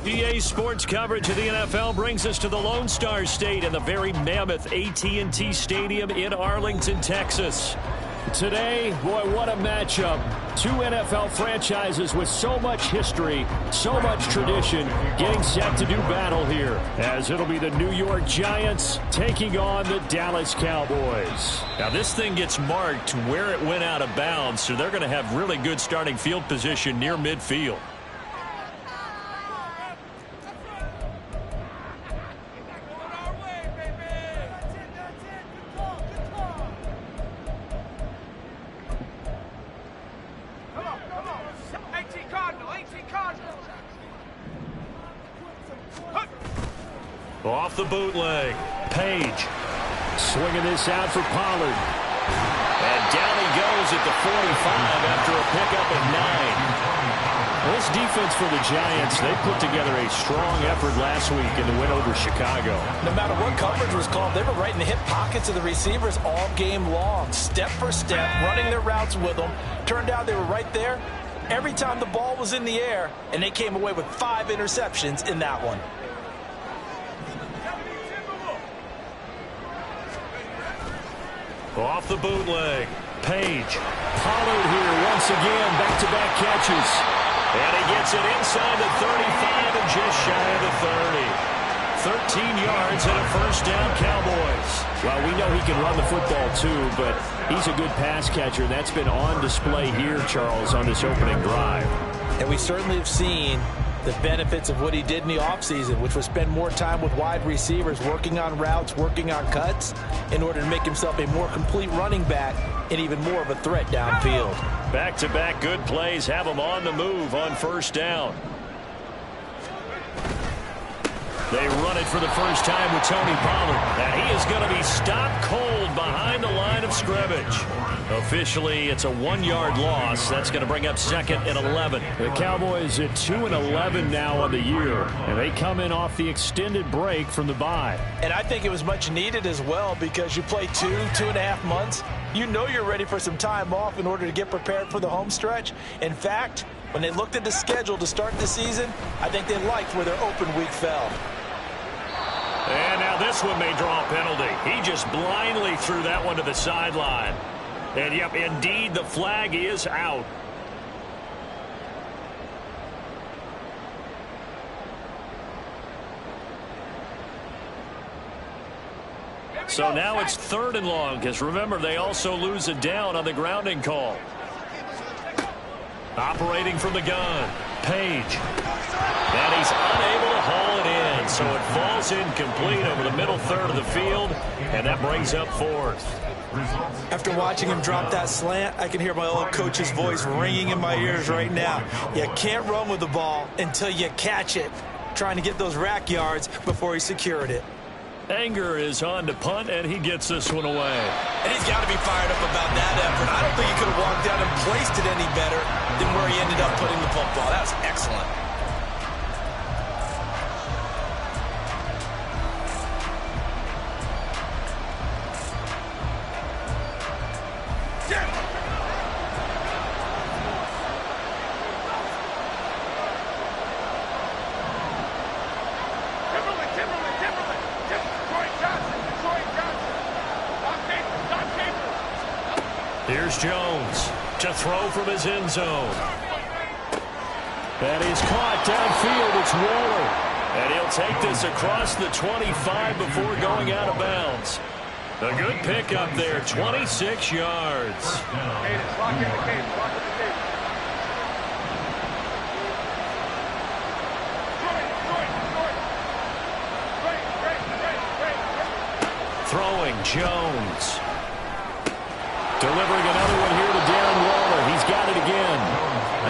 EA Sports coverage of the NFL brings us to the Lone Star State and the very mammoth AT&T Stadium in Arlington, Texas. Today, boy, what a matchup. Two NFL franchises with so much history, so much tradition, getting set to do battle here, as it'll be the New York Giants taking on the Dallas Cowboys. Now, this thing gets marked where it went out of bounds, so they're going to have really good starting field position near midfield. Off the bootleg. Page. Swinging this out for Pollard. And down he goes at the 45 after a pickup of 9. Well, this defense for the Giants, they put together a strong effort last week in the win over Chicago. No matter what coverage was called, they were right in the hip pockets of the receivers all game long. Step for step, running their routes with them. Turned out they were right there every time the ball was in the air, and they came away with 5 interceptions in that one. Off the bootleg. Page. Pollard here once again. Back-to-back catches. And he gets it inside the 35 and just shy of the 30. 13 yards and a first down, Cowboys. Well, we know he can run the football too, but he's a good pass catcher. That's been on display here, Charles, on this opening drive. And we certainly have seen the benefits of what he did in the offseason, which was spend more time with wide receivers, working on routes, working on cuts, in order to make himself a more complete running back and even more of a threat downfield. Back-to-back good plays have him on the move on first down. They run it for the first time with Tony Pollard. And he is going to be stopped cold behind the line of scrimmage. Officially, it's a 1-yard loss. That's going to bring up second and 11. The Cowboys at 2-11 now on the year. And they come in off the extended break from the bye. And I think it was much needed as well, because you play 2.5 months. You know you're ready for some time off in order to get prepared for the home stretch. In fact, when they looked at the schedule to start the season, I think they liked where their open week fell. And now this one may draw a penalty. He just blindly threw that one to the sideline. And, yep, indeed, the flag is out. So now it's 3rd and long, because remember, they also lose a down on the grounding call. Operating from the gun, Page. And he's unable to haul it in, so it falls incomplete over the middle third of the field, and that brings up 4th. After watching him drop that slant, I can hear my old coach's voice ringing in my ears right now. You can't run with the ball until you catch it, trying to get those rack yards before he secured it. Anger is on to punt, and he gets this one away. And he's got to be fired up about that effort. I don't think he could have walked down and placed it any better than where he ended up putting the football. That was excellent. Here's Jones to throw from his end zone. And he's caught downfield. It's Waller. And he'll take this across the 25 before going out of bounds. A good pickup there, 26 yards. Throwing Jones. Delivering another one here to Darren Waller. He's got it again.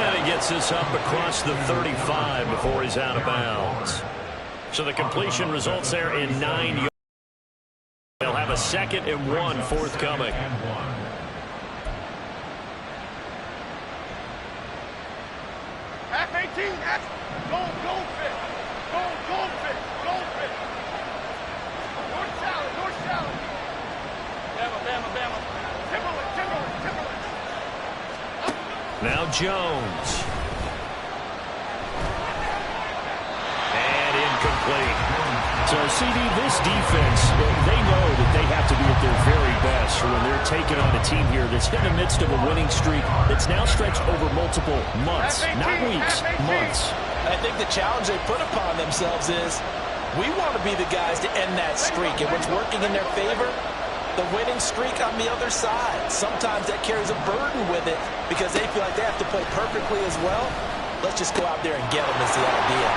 And he gets this up across the 35 before he's out of bounds. So the completion results there in 9 yards. They'll have a 2nd and 1 forthcoming. F-18, that's goldfish. Goldfish. North Salad. Bama. Timberland. Now Jones. So, CD, this defense, they know that they have to be at their very best when they're taking on a team here that's in the midst of a winning streak that's now stretched over multiple months, not weeks, months. I think the challenge they put upon themselves is we want to be the guys to end that streak. And what's working in their favor? The winning streak on the other side. Sometimes that carries a burden with it because they feel like they have to play perfectly as well. Let's just go out there and get them is the idea.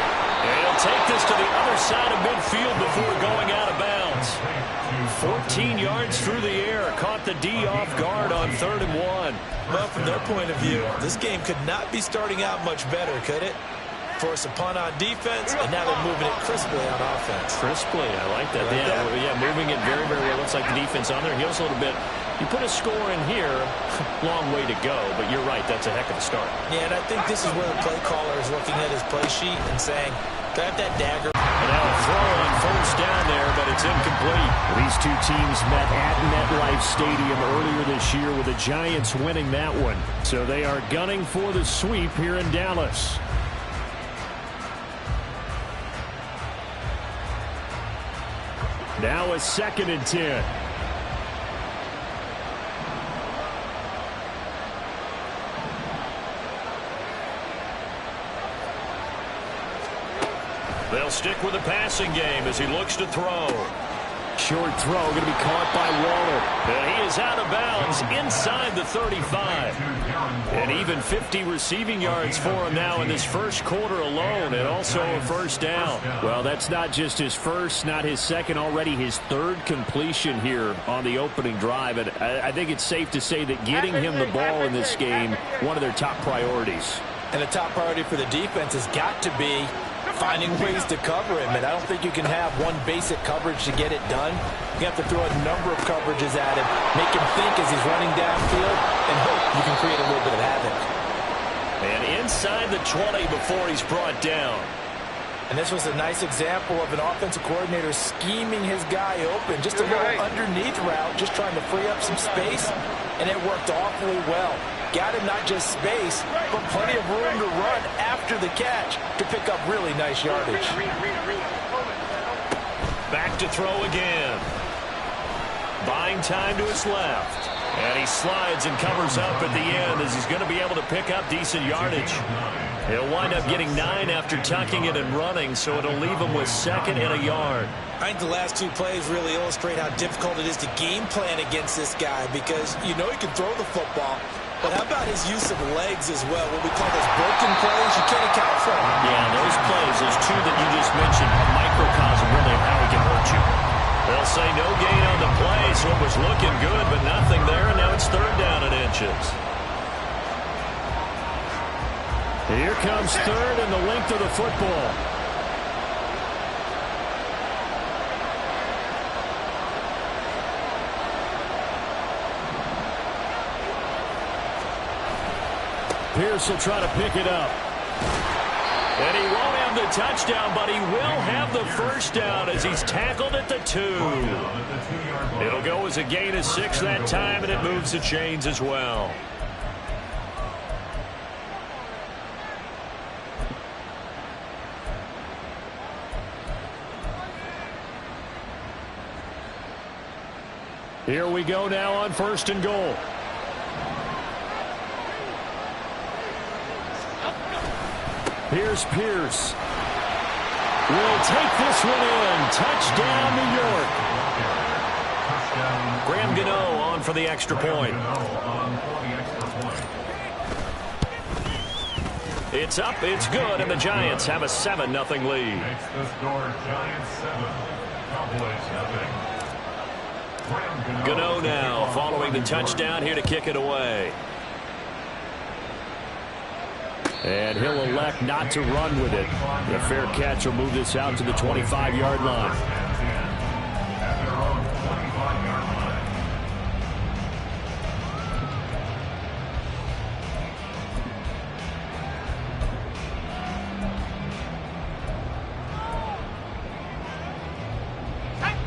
And he'll take this to the other side of midfield before going out of bounds. 14 yards through the air. Caught the D off guard on 3rd and 1. Well, from their point of view, this game could not be starting out much better, could it? Force a punt on defense, and now they're moving it crisply on offense. Crisply, I like that. Yeah, moving it very, very well. Looks like the defense on their heels a little bit. You put a score in here, long way to go, but you're right, that's a heck of a start. Yeah, and I think this is where the play caller is looking at his play sheet and saying, grab that dagger. And now a throw on 1st down there, but it's incomplete. These two teams met at MetLife Stadium earlier this year with the Giants winning that one. So they are gunning for the sweep here in Dallas. Now a 2nd and 10. They'll stick with the passing game as he looks to throw. Short throw going to be caught by Waller. And he is out of bounds inside the 35. And even 50 receiving yards for him now in this first quarter alone, and also a 1st down. Well, that's not just his first, not his second, already his 3rd completion here on the opening drive. And I think it's safe to say that getting him the ball in this game, one of their top priorities. And the top priority for the defense has got to be finding ways to cover him, and I don't think you can have one basic coverage to get it done. You have to throw a number of coverages at him, make him think as he's running downfield, and hope you can create a little bit of havoc. And inside the 20 before he's brought down. And this was a nice example of an offensive coordinator scheming his guy open, just a little underneath route, just trying to free up some space, and it worked awfully well. Got him not just space, but plenty of room to run after the catch to pick up really nice yardage. Back to throw again. Buying time to his left. And he slides and covers up at the end as he's going to be able to pick up decent yardage. He'll wind up getting 9 after tucking it and running, so it'll leave him with 2nd and a yard. I think the last 2 plays really illustrate how difficult it is to game plan against this guy because you know he can throw the football. But how about his use of legs as well? What we call those broken plays, you can't account for them. Yeah, those plays, those 2 that you just mentioned, a microcosm really of how he can hurt you. They'll say no gain on the play, so it was looking good, but nothing there, and now it's 3rd down and inches. Here comes 3rd and the length of the football. Pierce will try to pick it up. And he won't have the touchdown, but he will have the 1st down as he's tackled at the 2. It'll go as a gain of 6 that time, and it moves the chains as well. Here we go now on 1st and goal. Here's Pierce. Will take this one in. Touchdown, New York. Graham Gano on for the extra point. It's up, it's good, and the Giants have a 7-0 lead. Makes the score Giants 7, Cowboys nothing. Gano now following the touchdown here to kick it away. And he'll elect not to run with it. The fair catch will move this out to the 25-yard line.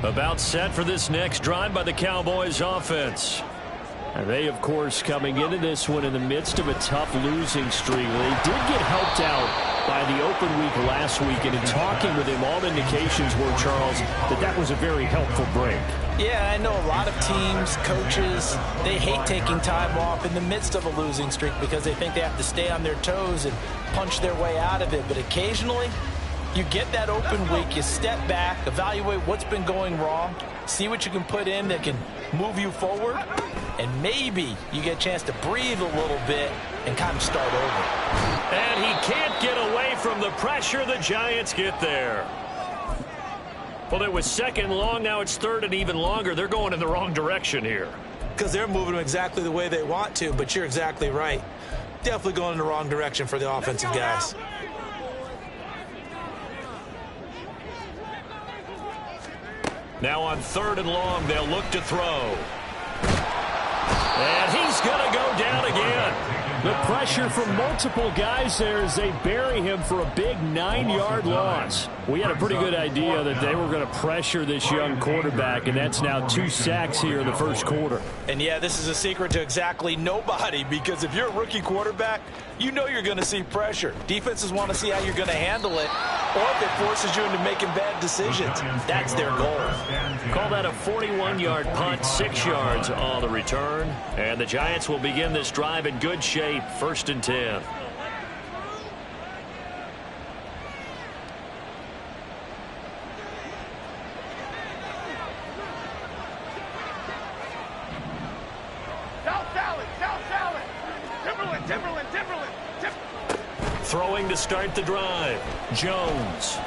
About set for this next drive by the Cowboys offense. And they, of course, coming into this one in the midst of a tough losing streak. They did get helped out by the open week last week, and in talking with him, all indications were, Charles, that was a very helpful break. Yeah, I know a lot of teams, coaches, they hate taking time off in the midst of a losing streak because they think they have to stay on their toes and punch their way out of it. But occasionally, you get that open week, you step back, evaluate what's been going wrong, see what you can put in that can move you forward, and maybe you get a chance to breathe a little bit and kind of start over. And he can't get away from the pressure. The Giants get there. Well, it was second and long. Now it's third and even longer. They're going in the wrong direction here. Because they're moving them exactly the way they want to, but you're exactly right. Definitely going in the wrong direction for the offensive guys. Now on third and long, they'll look to throw. And he's going to go down again. The pressure from multiple guys there as they bury him for a big 9-yard loss. We had a pretty good idea that they were going to pressure this young quarterback, and that's now 2 sacks here in the first quarter. And, yeah, this is a secret to exactly nobody, because if you're a rookie quarterback, you know you're going to see pressure. Defenses want to see how you're going to handle it, or if it forces you into making bad decisions. That's their goal. Call that a 41-yard punt, 6 yards on the return. And the Giants will begin this drive in good shape, 1st and 10. Throwing to start the drive, Jones.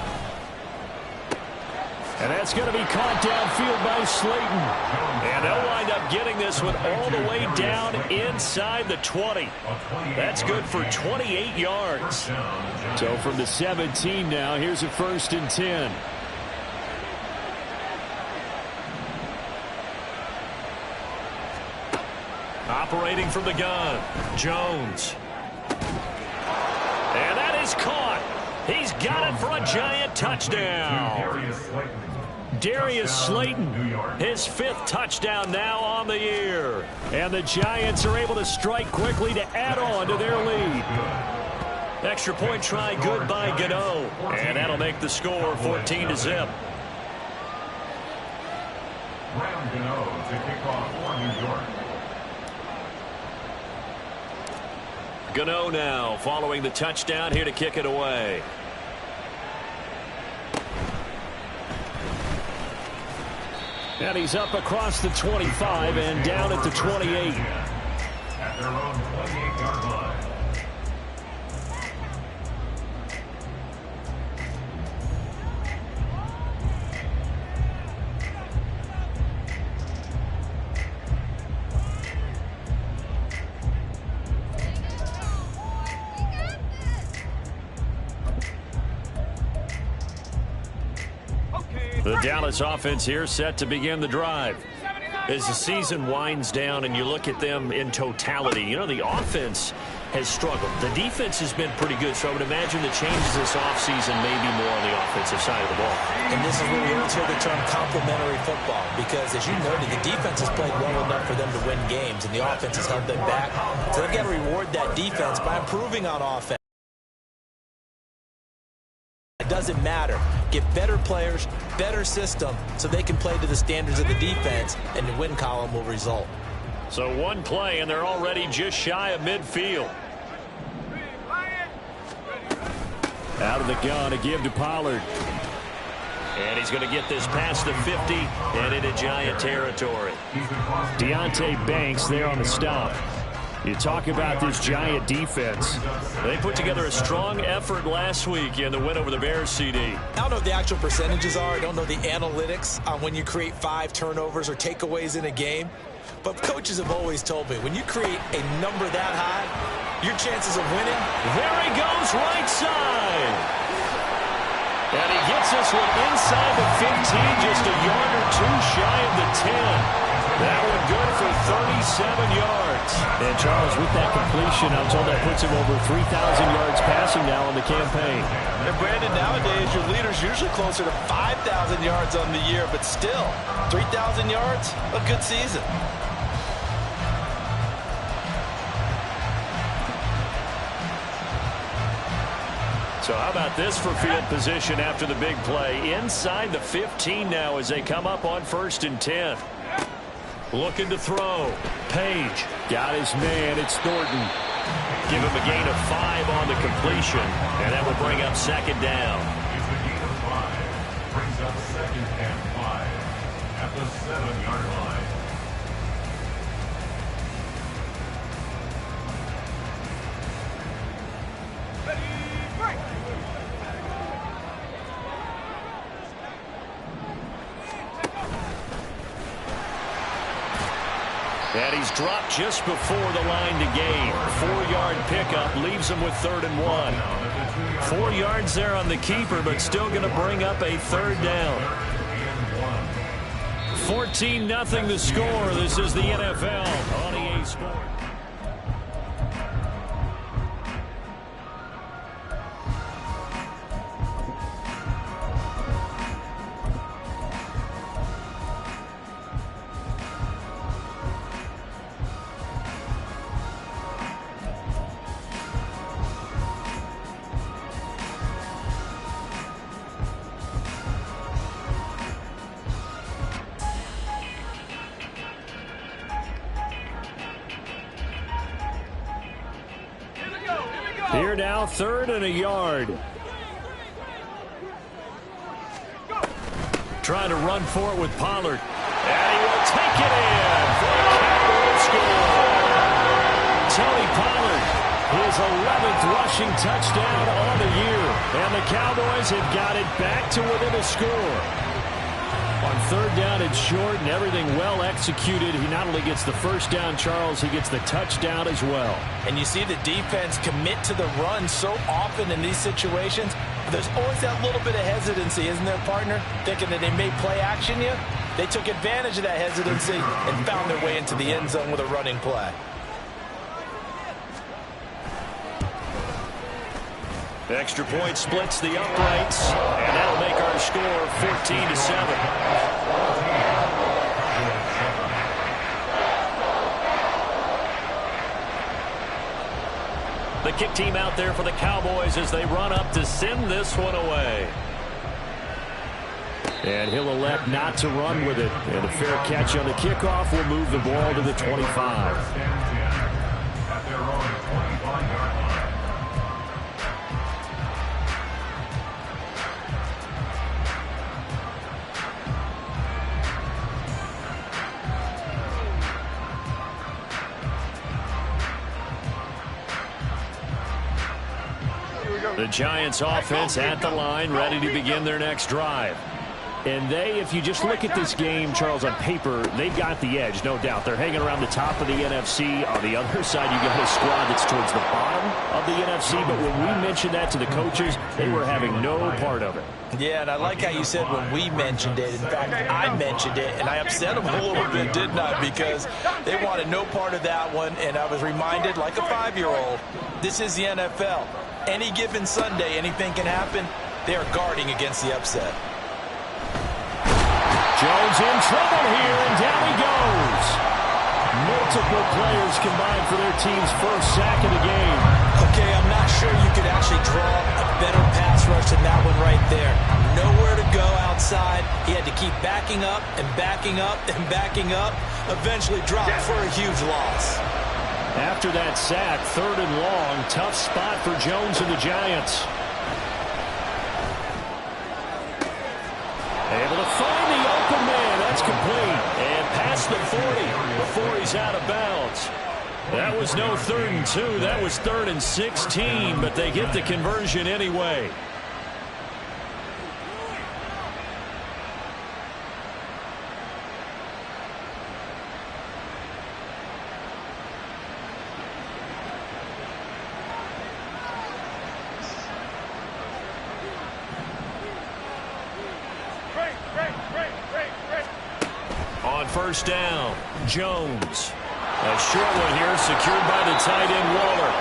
And that's going to be caught downfield by Slayton. And they'll wind up getting this one all the way down inside the 20. That's good for 28 yards. So from the 17 now, here's a 1st and 10. Operating from the gun, Jones. And that is caught. He's got it for a Giant touchdown. Darius Slayton, his 5th touchdown now on the year. And the Giants are able to strike quickly to add on to their lead. Extra point try good by Gano. And that'll make the score 14-0. Graham Gano to kick off for New York. Gano now following the touchdown here to kick it away. And he's up across the 25 and down at the 28. At their own 28-yard line. The Dallas offense here set to begin the drive. As the season winds down and you look at them in totality, you know, the offense has struggled. The defense has been pretty good, so I would imagine the changes this offseason may be more on the offensive side of the ball. And this is where we always hear the term complementary football, because as you noted, the defense has played well enough for them to win games, and the offense has held them back. So they've got to reward that defense by improving on offense. It doesn't matter. Get better players, better system, so they can play to the standards of the defense, and the win column will result. So one play, and they're already just shy of midfield. Out of the gun, a give to Pollard. And he's going to get this past the 50 and into Giant territory. Deonte Banks there on the stop. You talk about this Giant defense. They put together a strong effort last week in the win over the Bears, CD. I don't know what the actual percentages are. I don't know the analytics on when you create 5 turnovers or takeaways in a game. But coaches have always told me, when you create a number that high, your chances of winning. There he goes, right side. And he gets this one inside the 15, just a yard or 2 shy of the 10. That one good for 37 yards. And Charles, with that completion, I'm told that puts him over 3,000 yards passing now on the campaign. And Brandon, nowadays your leader's usually closer to 5,000 yards on the year, but still, 3,000 yards, a good season. So So how about this for field position after the big play? Inside the 15 now as they come up on 1st and 10. Looking to throw. Page got his man. It's Thornton. Give him a gain of 5 on the completion, and that will bring up 2nd down. It's a gain of 5. Brings up 2nd and 5 at the 7-yard line. And he's dropped just before the line to gain. 4-yard pickup leaves him with 3rd and 1. 4 yards there on the keeper, but still going to bring up a 3rd down. 14-0 the score. This is the NFL on EA Sports. Here now, 3rd and a yard. Trying to run for it with Pollard. And he will take it in for a Cowboys score. Tony Pollard, his 11th rushing touchdown on the year. And the Cowboys have got it back to within a score. On 3rd down and short and everything well executed. He not only gets the 1st down, Charles, he gets the touchdown as well. And you see the defense commit to the run so often in these situations. There's always that little bit of hesitancy, isn't there, partner? Thinking that they may play action you. They took advantage of that hesitancy and found their way into the end zone with a running play. Extra point splits the uprights, and that'll make our score 14-7. The kick team out there for the Cowboys as they run up to send this one away. And he'll elect not to run with it. And a fair catch on the kickoff will move the ball to the 25. At their own 25-yard line. The Giants offense at the line, ready to begin their next drive. And if you just look at this game, Charles, on paper, they've got the edge, no doubt. They're hanging around the top of the NFC. On the other side, you got a squad that's towards the bottom of the NFC. But when we mentioned that to the coaches, they were having no part of it. Yeah, and I like how you said when we mentioned it. In fact, I mentioned it, and I upset them a little bit, didn't I? Because they wanted no part of that one, and I was reminded, like a 5-year-old, this is the NFL. Any given Sunday, anything can happen. They are guarding against the upset. Jones in trouble here, and down he goes. Multiple players combined for their team's first sack of the game. Okay, I'm not sure you could actually draw a better pass rush than that one right there. Nowhere to go outside. He had to keep backing up and backing up and backing up. Eventually dropped for a huge loss. After that sack, 3rd and long, tough spot for Jones and the Giants. Able to find the open man. That's complete. And past the 40 before he's out of bounds. That was no 3rd and 2. That was 3rd and 16, but they get the conversion anyway. On 1st down, Jones. A short one here, secured by the tight end, Waller.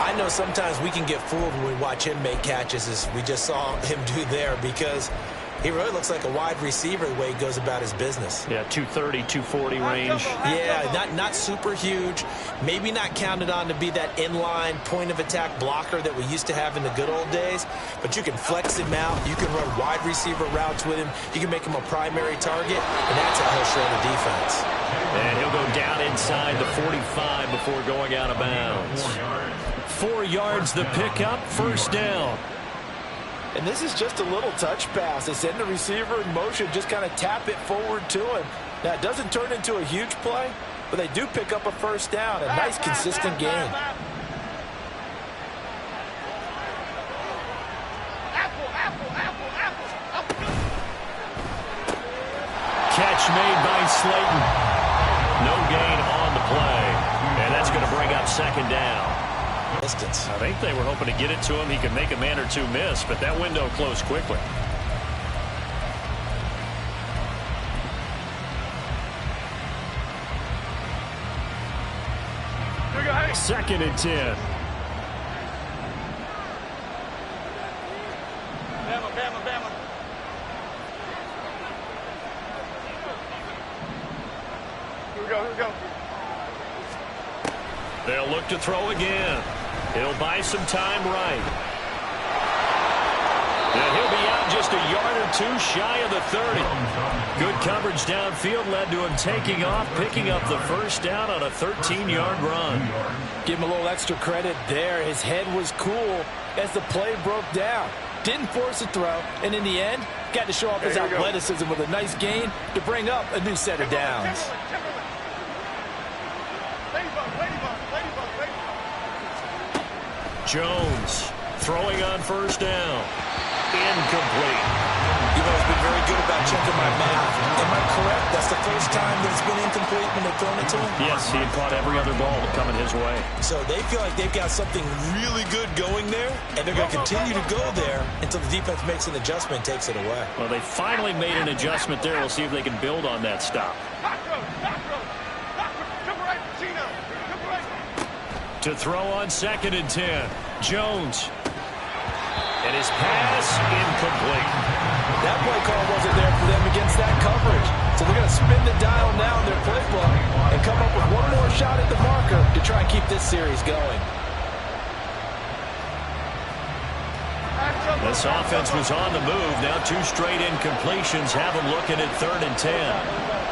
I know sometimes we can get fooled when we watch him make catches, as we just saw him do there, because He really looks like a wide receiver the way he goes about his business. Yeah, 230, 240 range. Yeah, not super huge. Maybe not counted on to be that inline point-of-attack blocker that we used to have in the good old days. But you can flex him out. You can run wide receiver routes with him. You can make him a primary target, and that's how he'll shred a defense. And he'll go down inside the 45 before going out of bounds. 4 yards the pickup, first down. And this is just a little touch pass. They send the receiver in motion, just kind of tap it forward to him. Now, it doesn't turn into a huge play, but they do pick up a first down. A nice, consistent gain. Catch made by Slayton. No gain on the play. And that's going to bring up second down. Distance. I think they were hoping to get it to him. He could make a man or two miss, but that window closed quickly. Second and 10. Bama. Here we go. They'll look to throw again. He'll buy some time right. And he'll be out just a yard or two shy of the 30. Good coverage downfield led to him taking off, picking up the first down on a 13-yard run. Give him a little extra credit there. His head was cool as the play broke down. Didn't force a throw, and in the end, got to show off his athleticism with a nice gain to bring up a new set of downs. Jones throwing on first down. Incomplete. He's been very good about checking my math. Am I correct? That's the first time that it's been incomplete when they've thrown it to him? Yes, he had caught every other ball coming his way. So they feel like they've got something really good going there, and they're going to continue to go there until the defense makes an adjustment and takes it away. Well, they finally made an adjustment there. We'll see if they can build on that stop. To throw on second and 10. Jones. And his pass incomplete. That play call wasn't there for them against that coverage. So they're going to spin the dial now in their playbook and come up with one more shot at the marker to try and keep this series going. This offense was on the move. Now 2 straight incompletions have them looking at third and 10.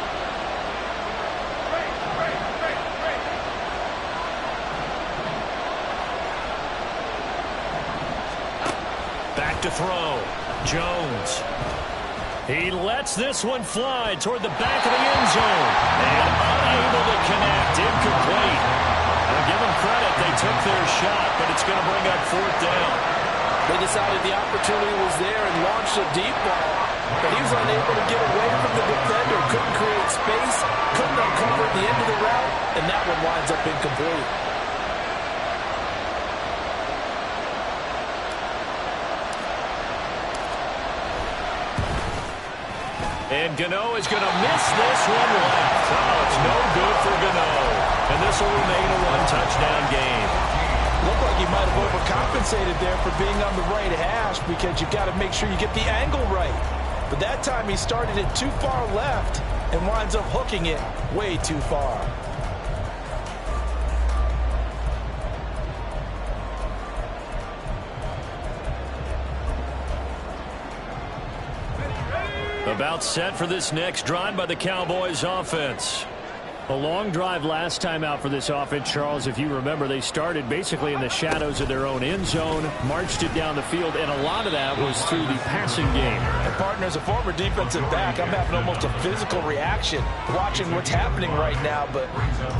To throw. Jones. He lets this one fly toward the back of the end zone. And unable to connect. Incomplete. Well, give them credit. They took their shot, but it's going to bring up fourth down. They decided the opportunity was there and launched a deep ball. But he was unable to get away from the defender. Couldn't create space. Couldn't uncover the end of the route. And that one winds up incomplete. And Gano is going to miss this one left. Oh, it's no good for Gano. And this will remain a one-touchdown game. Looked like he might have overcompensated there for being on the right hash because you've got to make sure you get the angle right. But that time he started it too far left and winds up hooking it way too far. About set for this next drive by the Cowboys offense. A long drive last time out for this offense, Charles. If you remember, they started basically in the shadows of their own end zone, marched it down the field, and a lot of that was through the passing game. And partner, as a former defensive back, I'm having almost a physical reaction watching what's happening right now. But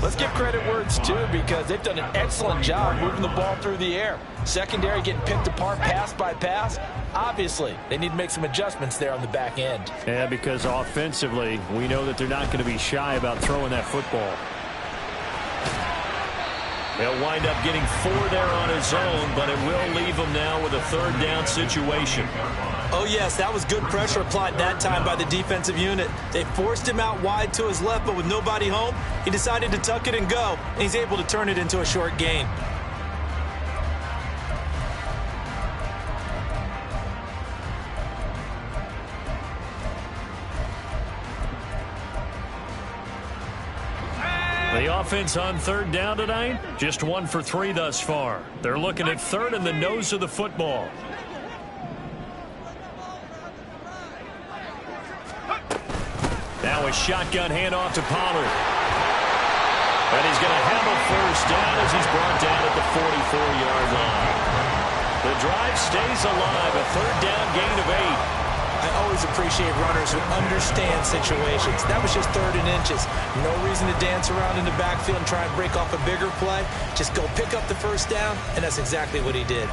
let's give credit where it's due because they've done an excellent job moving the ball through the air. Secondary getting picked apart pass by pass. Obviously, they need to make some adjustments there on the back end. Yeah, because offensively, we know that they're not going to be shy about throwing that football. They'll wind up getting 4 there on his own, but it will leave him now with a third down situation. Oh, yes, that was good pressure applied that time by the defensive unit. They forced him out wide to his left, but with nobody home, he decided to tuck it and go, and he's able to turn it into a short gain. The offense on third down tonight, just 1 for 3 thus far. They're looking at third in the nose of the football. Now a shotgun handoff to Pollard. And he's going to have a first down as he's brought down at the 44-yard line. The drive stays alive, a third down gain of 8. I always appreciate runners who understand situations. That was just 3rd and inches. No reason to dance around in the backfield and try and break off a bigger play. Just go pick up the first down, and that's exactly what he did.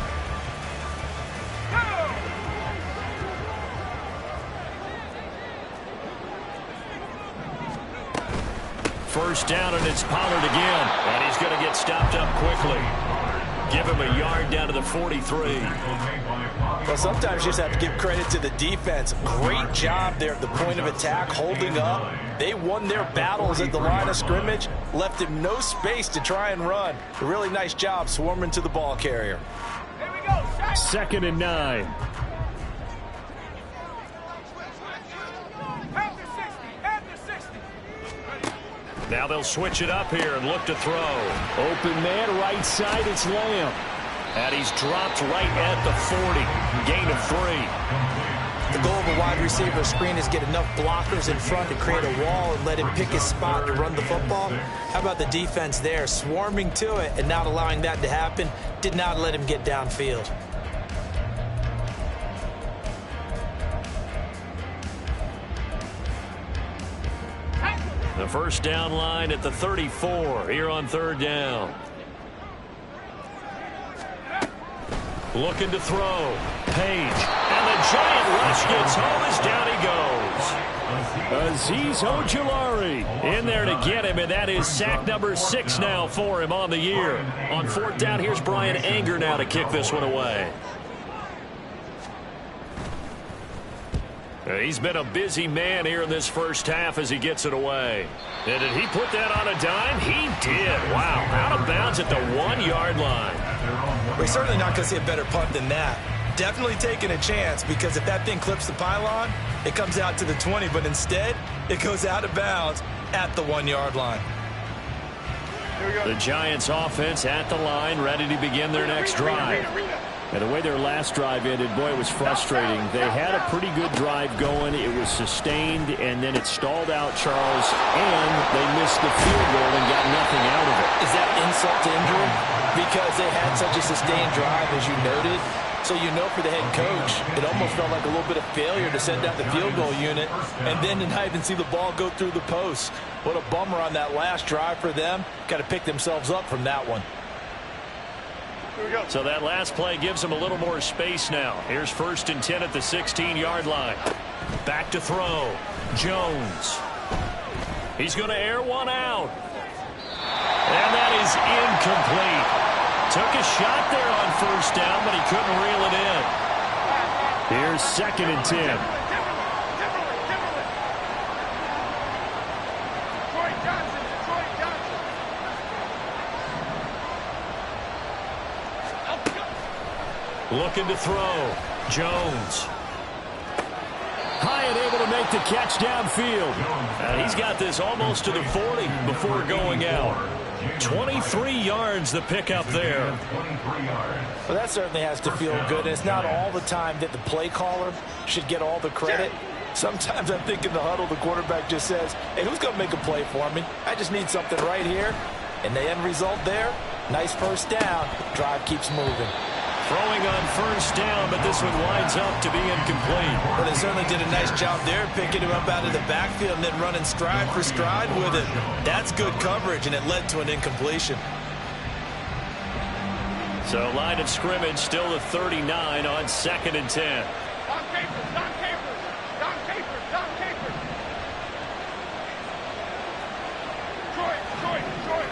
First down, and it's Pollard again. And he's going to get stopped up quickly. Give him a yard down to the 43. Well, sometimes you just have to give credit to the defense. Great job there at the point of attack, holding up. They won their battles at the line of scrimmage, left him no space to try and run. A really nice job swarming to the ball carrier. Here we go. 2nd and 9. After 60. Now they'll switch it up here and look to throw. Open man, right side, it's Lamb. And he's dropped right at the 40. Gain of 3. The goal of a wide receiver screen is get enough blockers in front to create a wall and let him pick his spot to run the football. How about the defense there, swarming to it and not allowing that to happen? Did not let him get downfield. The first down line at the 34 here on third down. Looking to throw. Page. And the giant rush gets home as down he goes. Azeez Ojulari in there to get him, and that is sack number 6 now for him on the year. On 4th down, here's Brian Anger now to kick this one away. He's been a busy man here in this first half as he gets it away. And did he put that on a dime? He did. Wow. Out of bounds at the 1-yard line. We're certainly not going to see a better punt than that. Definitely taking a chance, because if that thing clips the pylon, it comes out to the 20, but instead it goes out of bounds at the 1-yard line. The Giants offense at the line, ready to begin their next drive. And the way their last drive ended, boy, it was frustrating. They had a pretty good drive going. It was sustained, and then it stalled out, Charles, and they missed the field goal and got nothing out of it. Is that insult to injury? Because they had such a sustained drive, as you noted. So you know, for the head coach, it almost felt like a little bit of failure to send out the field goal unit and then to not even see the ball go through the posts. What a bummer on that last drive for them. Got to pick themselves up from that one. So that last play gives him a little more space now. Here's 1st and 10 at the 16-yard line. Back to throw. Jones. He's going to air one out. And that is incomplete. Took a shot there on 1st down, but he couldn't reel it in. Here's 2nd and 10. Looking to throw. Jones. High and able to make the catch downfield. And he's got this almost to the 40 before going out. 23 yards the pickup there. Well, that certainly has to feel good. It's not all the time that the play caller should get all the credit. Sometimes I'm thinking the huddle, the quarterback just says, hey, who's going to make a play for me? I just need something right here. And the end result there, nice first down. Drive keeps moving. Throwing on 1st down, but this one winds up to be incomplete. Well, they certainly did a nice job there, picking him up out of the backfield and then running stride for stride with it. That's good coverage, and it led to an incompletion. So line of scrimmage still the 39 on 2nd and 10. Don Capers, Don Capers, Don Capers, Don Capers. Troy.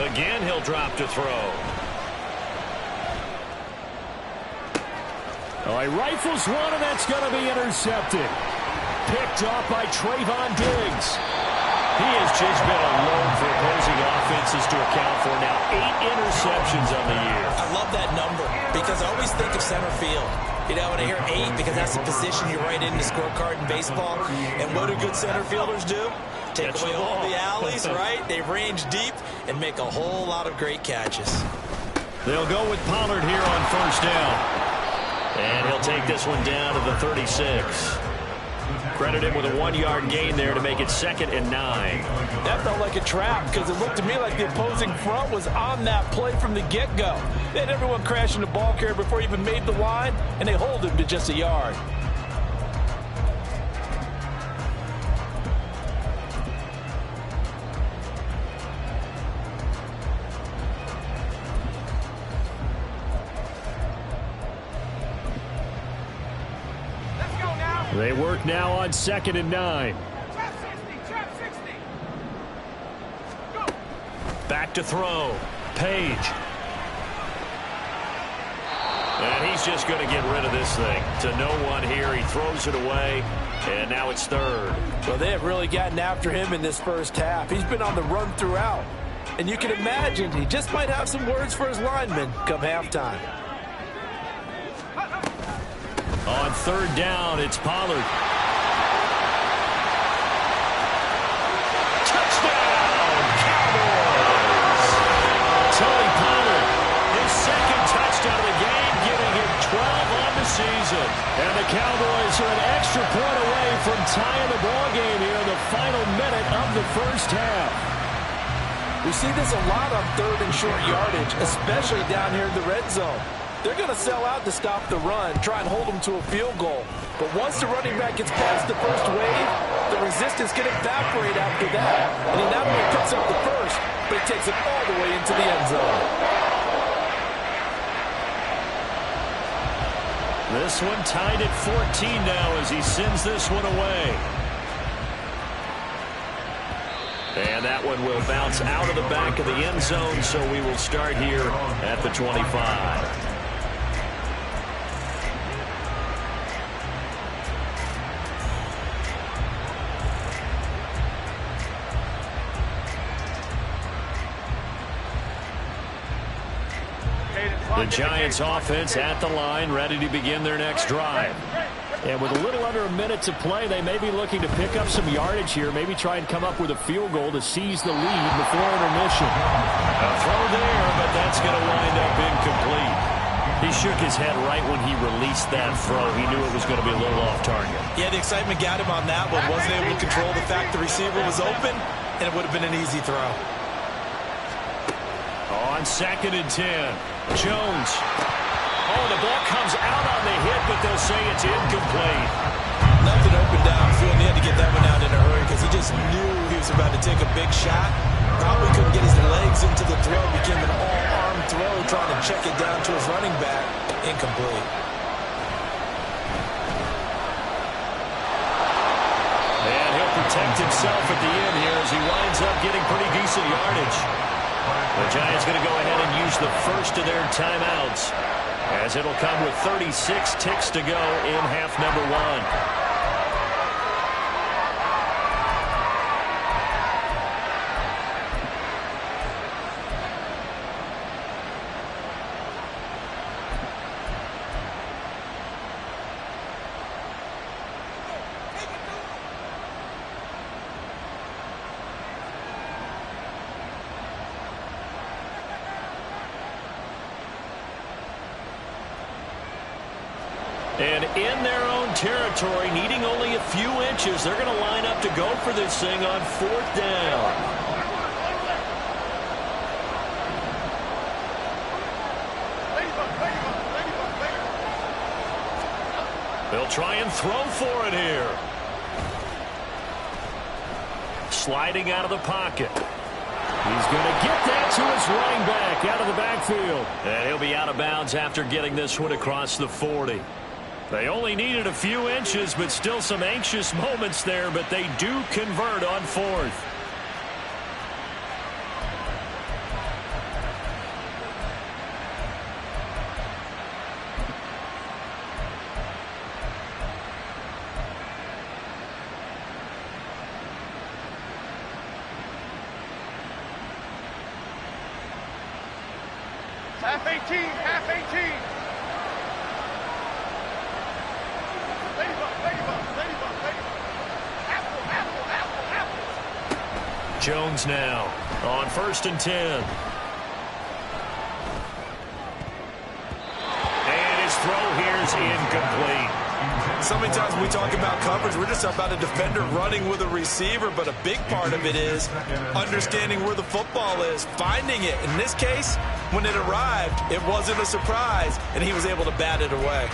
Again, he'll drop to throw. Oh, he rifles one, and that's going to be intercepted. Picked off by Trayvon Diggs. He has just been alone for opposing offenses to account for now. 8 interceptions on the year. I love that number because I always think of center field. You know, when I hear 8, because that's the position you write in the scorecard in baseball. And what do good center fielders do? Take away all the alleys, right? They range deep and make a whole lot of great catches. They'll go with Pollard here on first down. And he'll take this one down to the 36. Credit him with a 1-yard gain there to make it 2nd and 9. That felt like a trap because it looked to me like the opposing front was on that play from the get-go. They had everyone crashing the ball carrier before he even made the line, and they hold him to just a yard. They work now on 2nd and 9. Trap 60. Go. Back to throw. Page. And he's just going to get rid of this thing. To no one here. He throws it away. And now it's 3rd. Well, they have really gotten after him in this first half. He's been on the run throughout. And you can imagine he just might have some words for his linemen come halftime. On 3rd down, it's Pollard. Touchdown, Cowboys! Tony Pollard, his 2nd touchdown of the game, giving him 12 on the season. And the Cowboys are an extra point away from tying the ball game here in the final minute of the first half. We see this a lot on 3rd and short yardage, especially down here in the red zone. They're going to sell out to stop the run, try and hold them to a field goal. But once the running back gets past the first wave, the resistance can evaporate after that. And he not only picks up the first, but he takes it all the way into the end zone. This one tied at 14 now as he sends this one away. And that one will bounce out of the back of the end zone, so we will start here at the 25. The Giants offense at the line, ready to begin their next drive. And with a little under a minute to play, they may be looking to pick up some yardage here, maybe try and come up with a field goal to seize the lead before intermission. A throw there, but that's going to wind up incomplete. He shook his head right when he released that throw. He knew it was going to be a little off target. Yeah, the excitement got him on that one. Wasn't able to control the fact the receiver was open, and it would have been an easy throw. On 2nd and 10, Jones. Oh, the ball comes out on the hit, but they'll say it's incomplete. Nothing open downfield. He had to get that one out in a hurry because he just knew he was about to take a big shot. Probably couldn't get his legs into the throw. Became an all-arm throw, trying to check it down to his running back. Incomplete. And he'll protect himself at the end here as he winds up getting pretty decent yardage. The Giants going to go ahead and use the first of their timeouts, as it'll come with 36 ticks to go in half number 1. And in their own territory, needing only a few inches, they're going to line up to go for this thing on 4th down. They'll try and throw for it here. Sliding out of the pocket. He's going to get that to his running back out of the backfield. And he'll be out of bounds after getting this one across the 40. They only needed a few inches, but still some anxious moments there, but they do convert on 4th. Half 18, half 18. Ladybug, ladybug, ladybug, ladybug. Apple, apple, apple, apple. Jones now on 1st and 10. And his throw here is incomplete. So many times when we talk about coverage, we're just talking about a defender running with a receiver, but a big part of it is understanding where the football is, finding it. In this case, when it arrived, it wasn't a surprise, and he was able to bat it away.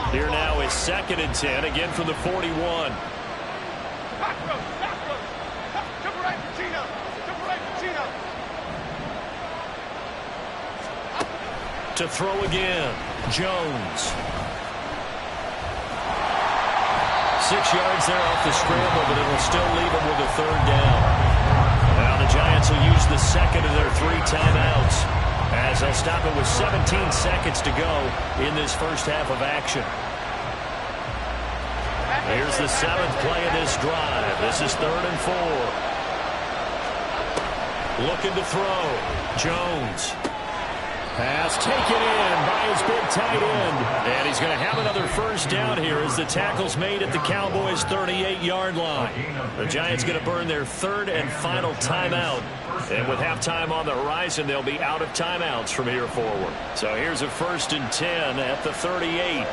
Here now is 2nd and 10, again from the 41. To throw again, Jones. 6 yards there off the scramble, but it'll still leave him with a 3rd down. Now the Giants will use the second of their 3 timeouts as they'll stop it with 17 seconds to go in this first half of action. Here's the 7th play of this drive. This is 3rd and 4. Looking to throw. Jones. Pass taken in by his big tight end. And he's going to have another 1st down here as the tackle's made at the Cowboys' 38-yard line. The Giants going to burn their 3rd and final timeout. And with halftime on the horizon, they'll be out of timeouts from here forward. So here's a 1st and 10 at the 38.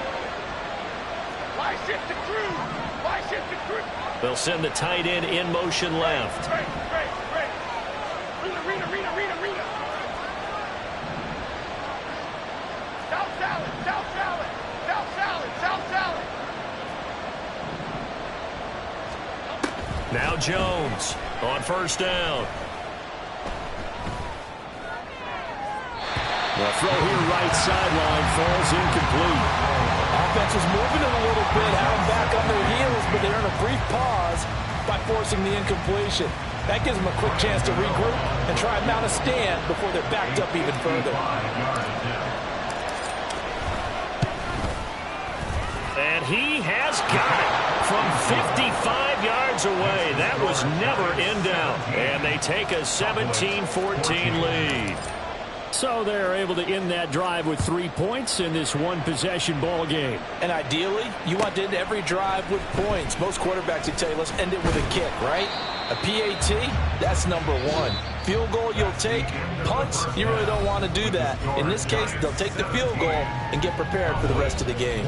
They'll send the tight end in motion left. Now Jones on 1st down. The throw here right sideline falls incomplete. Offense is moving it a little bit, have them back on their heels, but they earn a brief pause by forcing the incompletion. That gives them a quick chance to regroup and try and mount a stand before they're backed up even further. And he has got it from 55 yards away. That was never in doubt. And they take a 17-14 lead. So they're able to end that drive with 3 points in this one-possession ball game. And ideally, you want to end every drive with points. Most quarterbacks would tell you, let's end it with a kick, right? A PAT, that's number 1. Field goal you'll take. Punts, you really don't want to do that. In this case, they'll take the field goal and get prepared for the rest of the game.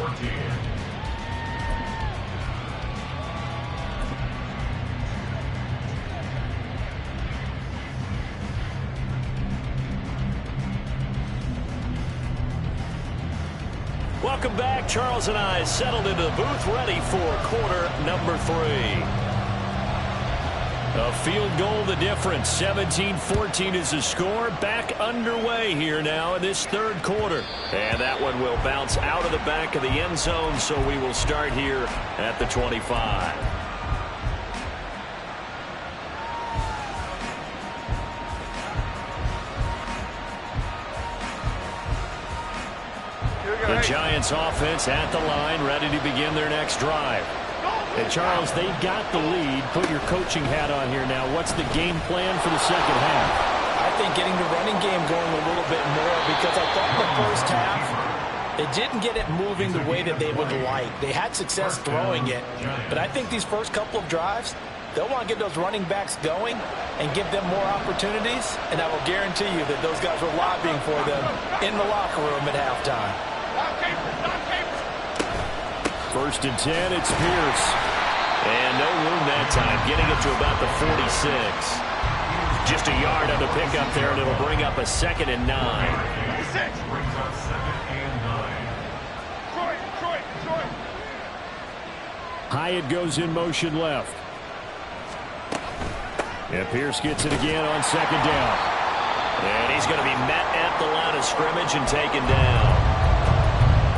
Welcome back. Charles and I settled into the booth, ready for quarter number 3. A field goal the difference. 17-14 is the score. Back underway here now in this 3rd quarter. And that one will bounce out of the back of the end zone, so we will start here at the 25. The Giants offense at the line, ready to begin their next drive. And Charles, they got the lead. Put your coaching hat on here now. What's the game plan for the second half? I think getting the running game going a little bit more, because I thought in the first half it didn't get it moving the way that they would like. They had success throwing it, but I think these first couple of drives, they'll want to get those running backs going and give them more opportunities, and I will guarantee you that those guys were lobbying for them in the locker room at halftime. 1st and 10, it's Pierce. And no room that time, getting it to about the 46. Just a yard on the pickup there, and it'll bring up a 2nd and 9. Brings up 2nd and 9. Hyatt goes in motion left. And Pierce gets it again on 2nd down. And he's going to be met at the line of scrimmage and taken down.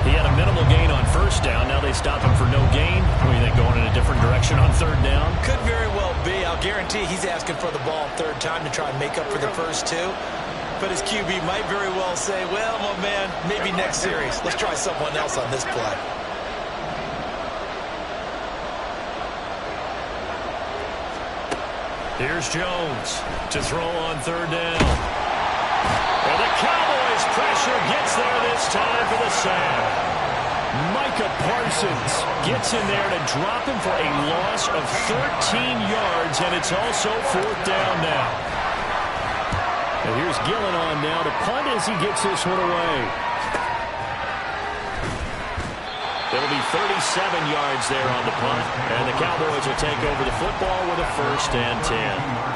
He had a minimal gain on 1st down. Now they stop him for no gain. What do you think, going in a different direction on 3rd down? Could very well be. I'll guarantee he's asking for the ball 3rd time to try and make up for the first 2. But his QB might very well say, well, my man, maybe next series. Let's try someone else on this play. Here's Jones to throw on 3rd down. And the Cowboys pressure gets there this time for the sack. Micah Parsons gets in there to drop him for a loss of 13 yards, and it's also 4th down now. And here's Gillen on now to punt as he gets this one away. It'll be 37 yards there on the punt, and the Cowboys will take over the football with a 1st and 10.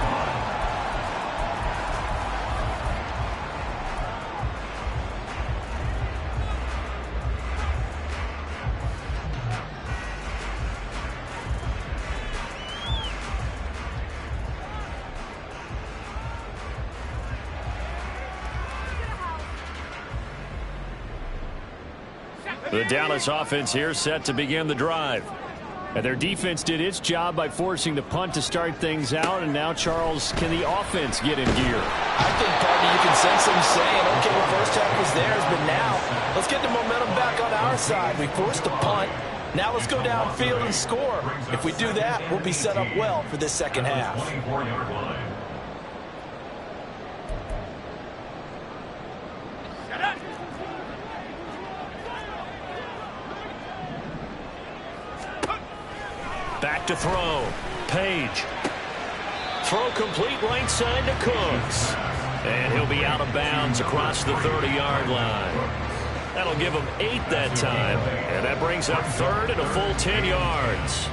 The Dallas offense here set to begin the drive. And their defense did its job by forcing the punt to start things out. And now, Charles, can the offense get in gear? I think, partner, you can sense them saying, okay, the first half was theirs, but now let's get the momentum back on our side. We forced a punt. Now let's go downfield and score. If we do that, we'll be set up well for this second half. Back to throw. Page. Throw complete right side to Cooks. And he'll be out of bounds across the 30-yard line. That'll give him 8 that time. And that brings up 3rd and a full 10 yards.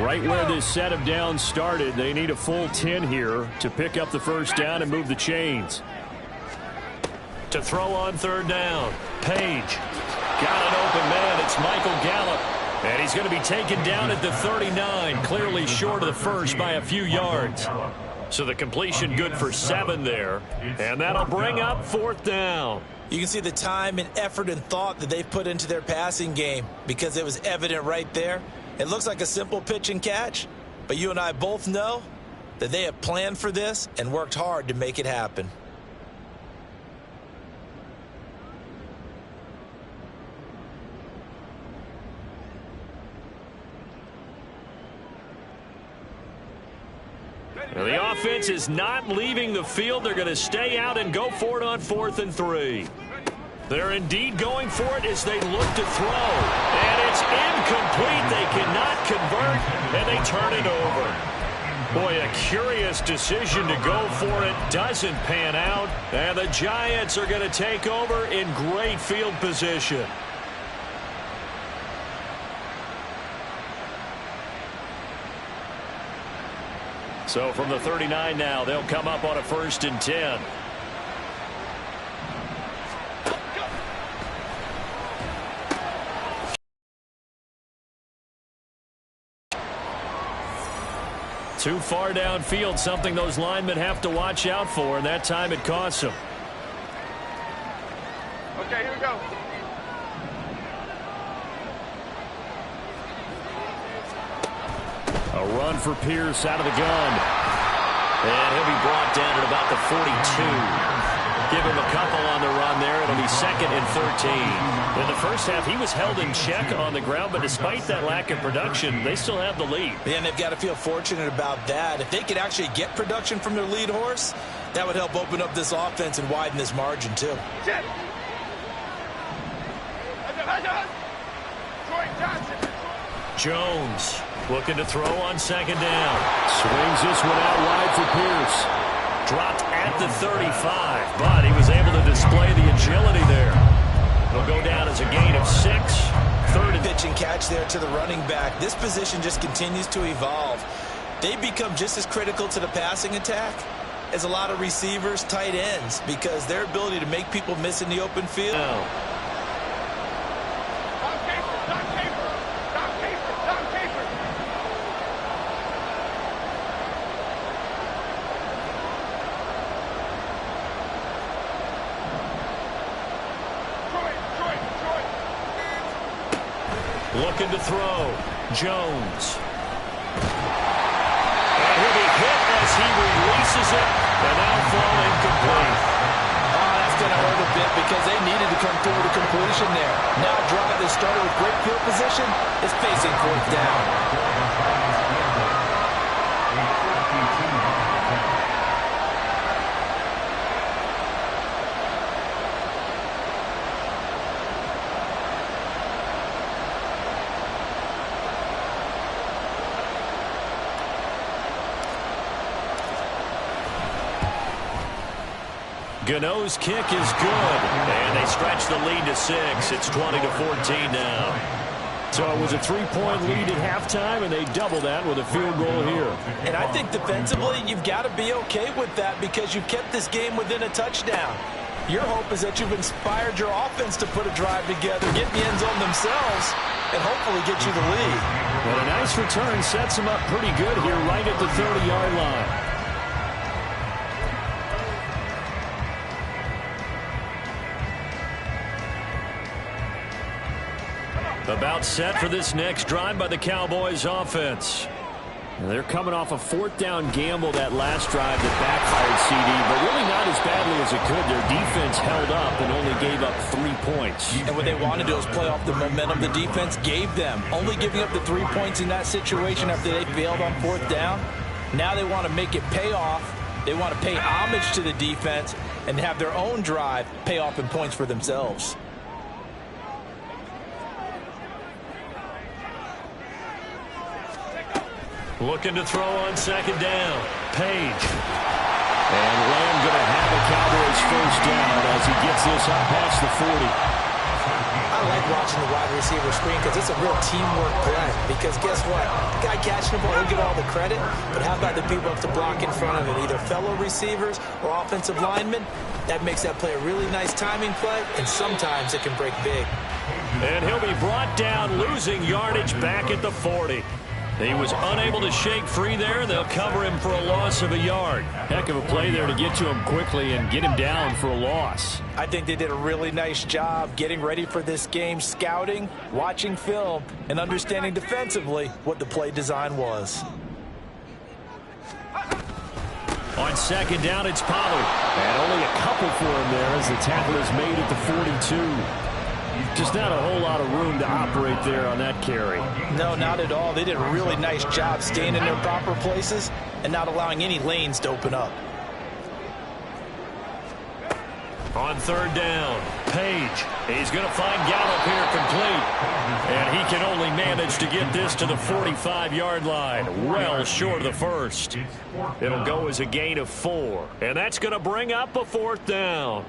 Right where this set of downs started, they need a full 10 here to pick up the 1st down and move the chains. To throw on 3rd down. Page. Got an open man. It's Michael Gallup. And he's going to be taken down at the 39, clearly short of the 1st by a few yards. So the completion good for 7 there. And that'll bring up 4th down. You can see the time and effort and thought that they've put into their passing game because it was evident right there. It looks like a simple pitch and catch, but you and I both know that they have planned for this and worked hard to make it happen. Now the offense is not leaving the field. They're going to stay out and go for it on 4th and 3. They're indeed going for it as they look to throw. And it's incomplete. They cannot convert, and they turn it over. Boy, a curious decision to go for it. Doesn't pan out. And the Giants are going to take over in great field position. So from the 39 now, they'll come up on a 1st and 10. Too far downfield, something those linemen have to watch out for, and that time it costs them. Okay, here we go. A run for Pierce out of the gun. And he'll be brought down at about the 42. Give him a couple on the run there. It'll be 2nd and 13. In the first half, he was held in check on the ground, but despite that lack of production, they still have the lead. And they've got to feel fortunate about that. If they could actually get production from their lead horse, that would help open up this offense and widen this margin, too. Troy Johnson. Jones looking to throw on 2nd down. Swings this one out wide for Pierce. Dropped at the 35, but he was able to display the agility there. It'll go down as a gain of 6. 3rd and pitch and catch there to the running back. This position just continues to evolve. They become just as critical to the passing attack as a lot of receivers, tight ends, because their ability to make people miss in the open field. Looking to throw. Jones. And he'll be hit as he releases it, and now throw incomplete. Oh, that's going to hurt a bit because they needed to come through with a completion there. Now a drive that started with great field position is facing fourth down. Gano's kick is good, and they stretch the lead to 6. It's 20-14 now. So it was a 3-point lead at halftime, and they double that with a field goal here. And I think defensively, you've got to be okay with that because you've kept this game within a touchdown. Your hope is that you've inspired your offense to put a drive together, get in the end zone themselves, and hopefully get you the lead. Well, a nice return sets them up pretty good here right at the 30-yard line. About set for this next drive by the Cowboys offense. They're coming off a 4th down gamble that last drive that backfired CD, but really not as badly as it could. Their defense held up and only gave up 3 points. And what they want to do is play off the momentum the defense gave them. Only giving up the 3 points in that situation after they failed on 4th down. Now they want to make it pay off. They want to pay homage to the defense and have their own drive pay off in points for themselves. Looking to throw on 2nd down. Page. And Lamb going to have a Cowboys first down as he gets this up past the 40. I like watching the wide receiver screen because it's a real teamwork play. Because guess what? The guy catching the ball, he'll get all the credit. But how about the people up to block in front of him? Either fellow receivers or offensive linemen. That makes that play a really nice timing play. And sometimes it can break big. And he'll be brought down, losing yardage back at the 40. He was unable to shake free there. They'll cover him for a loss of a yard. Heck of a play there to get to him quickly and get him down for a loss. I think they did a really nice job getting ready for this game, scouting, watching film, and understanding defensively what the play design was. On 2nd down, it's Pollard. And only a couple for him there as the tackle is made at the 42. Just not a whole lot of room to operate there on that carry. No, not at all. They did a really nice job staying in their proper places and not allowing any lanes to open up. On 3rd down, Page. He's going to find Gallup here complete. And he can only manage to get this to the 45-yard line. Well short of the first. It'll go as a gain of 4. And that's going to bring up a 4th down.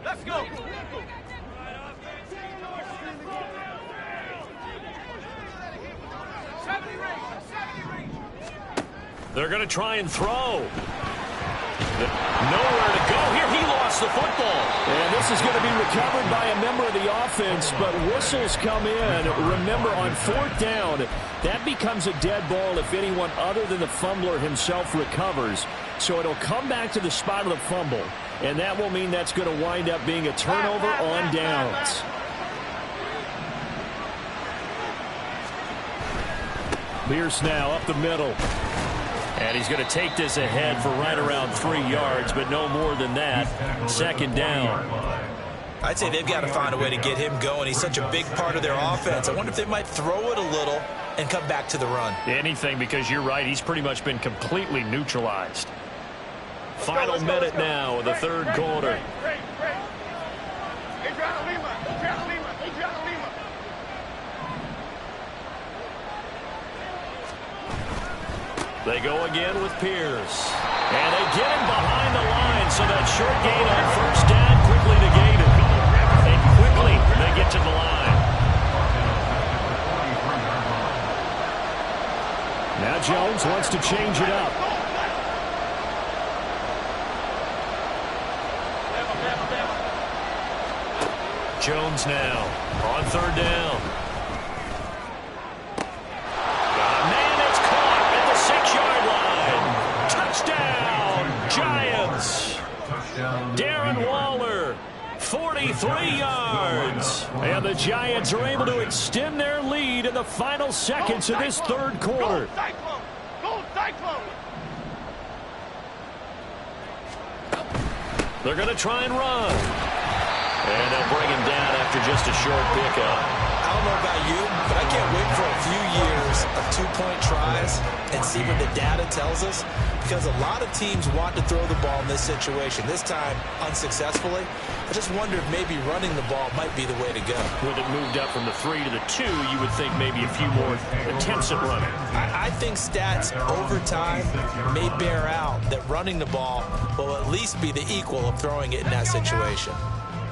Let's go. They're going to try and throw. Nowhere to go here. He lost the football. And this is going to be recovered by a member of the offense, but whistles come in. Remember, on 4th down, that becomes a dead ball if anyone other than the fumbler himself recovers. So it'll come back to the spot of the fumble, and that will mean that's going to wind up being a turnover on downs. Pierce now up the middle. And he's going to take this ahead for right around 3 yards, but no more than that. 2nd down. I'd say they've got to find a way to get him going. He's such a big part of their offense. I wonder if they might throw it a little and come back to the run. Anything, because you're right. He's pretty much been completely neutralized. Final minute now of the 3rd quarter. They go again with Pierce. And they get him behind the line, so that short gain on 1st down quickly negated. And quickly they get to the line. Now Jones wants to change it up. Jones now on 3rd down. 33 yards. And the Giants are able to extend their lead in the final seconds of this third quarter. Go Cyclone! They're going to try and run. And they'll bring him down after just a short pickup. I don't know about you, but I can't wait for a few years of two-point tries and see what the data tells us, because a lot of teams want to throw the ball in this situation. This time, unsuccessfully. I just wonder if maybe running the ball might be the way to go. With it moved up from the 3 to the 2, you would think maybe a few more attempts at running. I think stats over time may bear out that running the ball will at least be the equal of throwing it in that situation.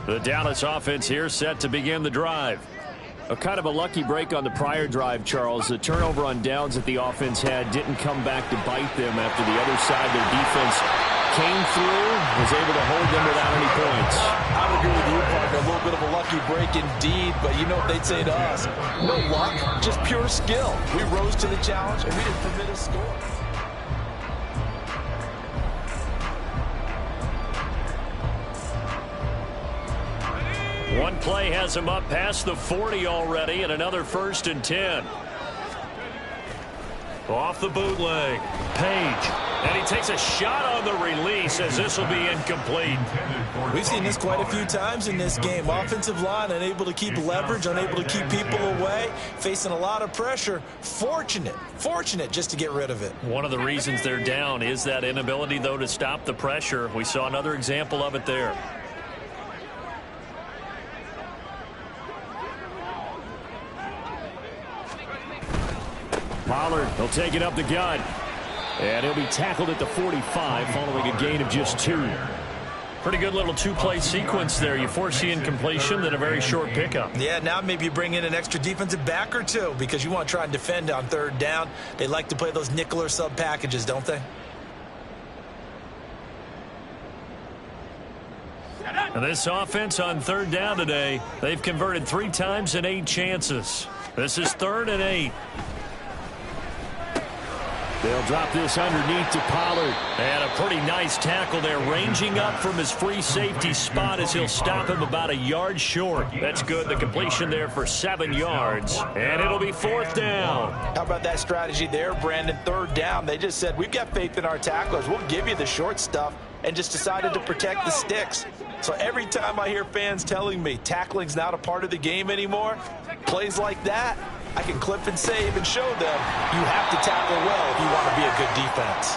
The Dallas offense here set to begin the drive. A kind of a lucky break on the prior drive, Charles. The turnover on downs that the offense had didn't come back to bite them after the other side. Their defense came through, was able to hold them without any points. I would agree with you, partner. A little bit of a lucky break indeed, but you know what they'd say to us? No luck, just pure skill. We rose to the challenge, and we didn't permit a score. One play has him up past the 40 already, and another 1st and 10. Off the bootleg, Page. And he takes a shot on the release as this will be incomplete. We've seen this quite a few times in this game. Offensive line unable to keep leverage, unable to keep people away, facing a lot of pressure. Fortunate just to get rid of it. One of the reasons they're down is that inability, though, to stop the pressure. We saw another example of it there. Pollard, he'll take it up the gut. And he'll be tackled at the 45 following a gain of just 2. Pretty good little two-play sequence there. You force the incompletion, then a very short pickup. Yeah, now maybe you bring in an extra defensive back or two because you want to try and defend on 3rd down. They like to play those nickel or sub packages, don't they? And this offense on 3rd down today, they've converted 3 times in 8 chances. This is 3rd and 8. They'll drop this underneath to Pollard. And a pretty nice tackle there, ranging up from his free safety spot as he'll stop him about a yard short. That's good. The completion there for 7 yards. And it'll be 4th down. How about that strategy there, Brandon? 3rd down. They just said, we've got faith in our tacklers. We'll give you the short stuff, and just decided to protect the sticks. So every time I hear fans telling me tackling's not a part of the game anymore, plays like that, I can clip and save and show them you have to tackle well if you want to be a good defense.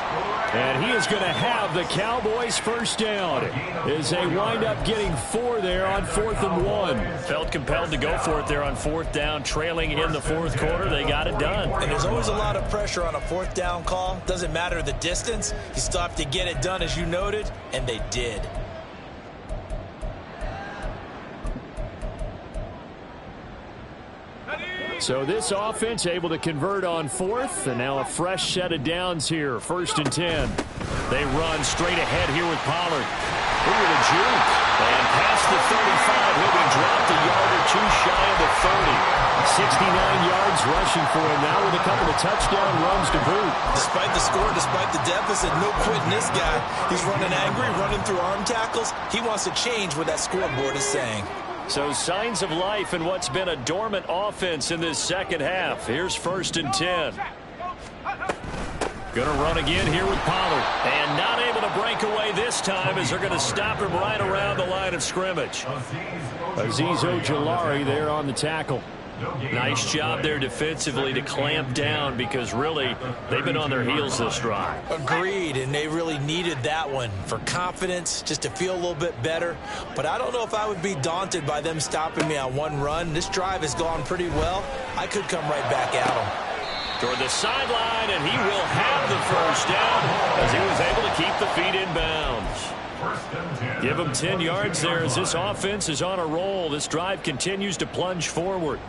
And he is going to have the Cowboys 1st down as they wind up getting 4 there on 4th and 1. Felt compelled to go for it there on 4th down, trailing in the 4th quarter. They got it done. And there's always a lot of pressure on a 4th down call. Doesn't matter the distance. You still have to get it done, as you noted, and they did. So this offense able to convert on 4th, and now a fresh set of downs here, 1st and 10. They run straight ahead here with Pollard. Look at the juke. And past the 35, he'll be dropped a yard or 2 shy of the 30. 69 yards rushing for him now with a couple of touchdown runs to boot. Despite the score, despite the deficit, no quitting this guy. He's running angry, running through arm tackles. He wants to change what that scoreboard is saying. So signs of life in what's been a dormant offense in this second half. Here's 1st and 10. Going to run again here with Pollard. And not able to break away this time as they're going to stop him right around the line of scrimmage. Azeez Ojulari there on the tackle. Nice job there defensively to clamp down because really they've been on their heels this drive. Agreed, and they really needed that one for confidence, just to feel a little bit better. But I don't know if I would be daunted by them stopping me on one run. This drive has gone pretty well. I could come right back at them. Toward the sideline, and he will have the 1st down as he was able to keep the feet in bounds. Give him 10 yards there as this offense is on a roll. This drive continues to plunge forward.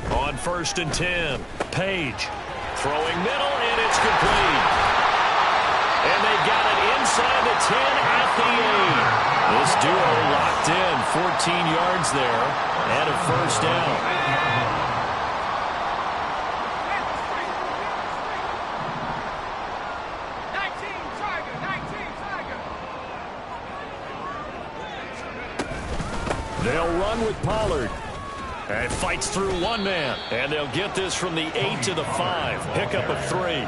On 1st and 10, Page throwing middle, and it's complete. And they got it inside the 10 at the 8. This duo locked in, 14 yards there, and a 1st down. They'll run with Pollard. And fights through one man. And they'll get this from the 8 to the 5. Pick up a 3.